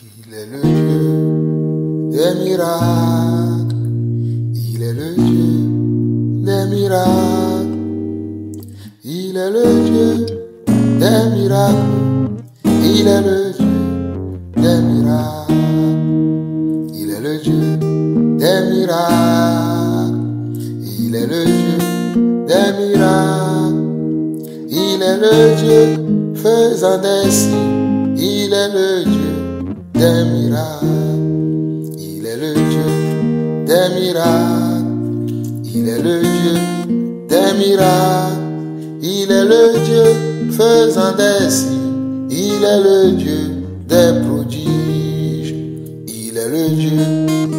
Il est le Dieu des miracles. Il est le Dieu des miracles. Il est le Dieu des miracles. Il est le Dieu des miracles. Il est le Dieu des miracles. Il est le Dieu des miracles. Il est le Dieu faisant des signes. Il est le Dieu des miracles. Il est le Dieu des miracles. Il est le Dieu des miracles. Il est le Dieu faisant des signes. Il est le Dieu des prodiges. Il est le Dieu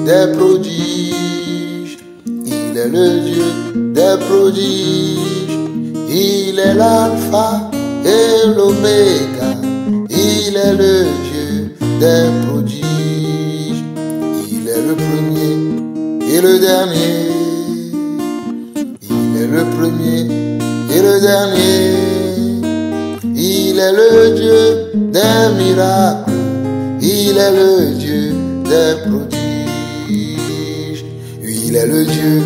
des prodiges. Il est le Dieu des prodiges. Il est l'alpha et l'oméga. Il est le Dieu des prodiges. Il est le premier et le dernier. Il est le premier et le dernier. Il est le Dieu des miracles. Il est le Dieu des prodiges. Il est le Dieu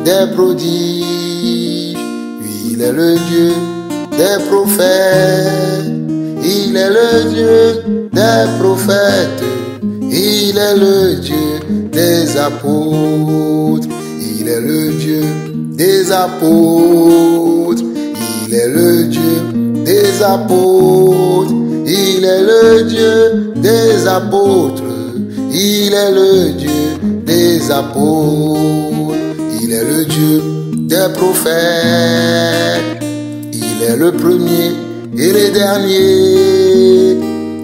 des prodiges. Il est le Dieu des prophètes. Il est le Dieu des prophètes. Il est le Dieu des apôtres. Il est le Dieu des apôtres. Il est le Dieu des apôtres. Il est le Dieu des apôtres. Il est le Dieu des apôtres. Il est le Dieu des prophètes. Il est le premier et le dernier.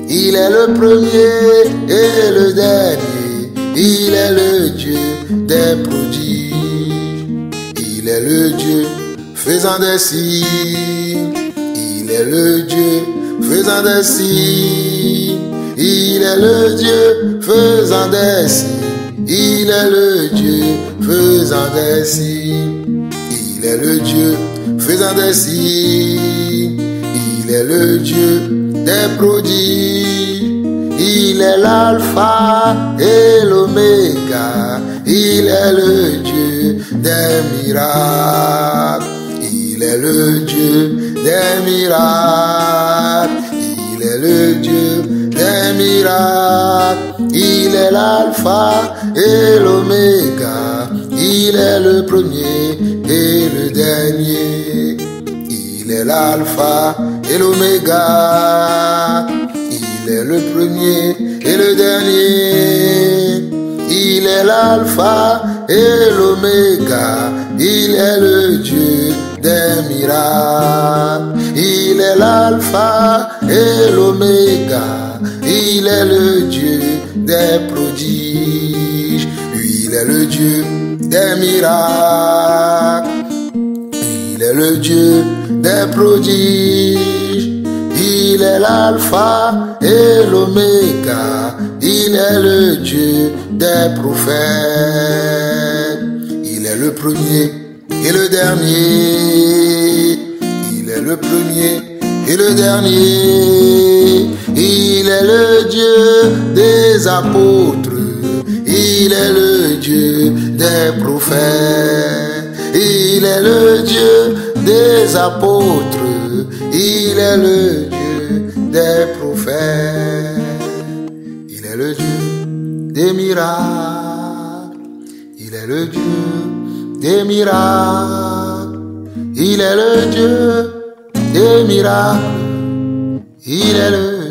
Il est le premier et le dernier. Il est le Dieu des prodiges. Il est le Dieu faisant des signes. Il est le Dieu faisant des signes. Il est le Dieu faisant des signes. Il est le Dieu faisant des signes. Il est le Dieu faisant des signes. Il est le Dieu des prodiges. Il est l'alpha et l'oméga. Il est le Dieu des miracles. Il est le Dieu des miracles. Il est le Dieu des miracles. Il est l'alpha et l'oméga. Il est le premier et le dernier. Il est l'alpha et l'oméga. Il est le premier et le dernier. Il est l'alpha et l'oméga. Il est le Dieu des miracles. Il est l'alpha et l'oméga. Il est le Dieu des prodiges. Il est le Dieu des miracles. Il est le Dieu des prodiges. Il est l'alpha et l'oméga. Il est le Dieu des prophètes. Il est le premier et le dernier. Il est le premier et le dernier. Il est le Dieu des apôtres. Il est le Dieu des prophètes. Il est le Dieu des apôtres. Il est le Dieu des prophètes. Il est le Dieu des miracles. Il est le Dieu des miracles. Il est le Dieu des miracles. Il est le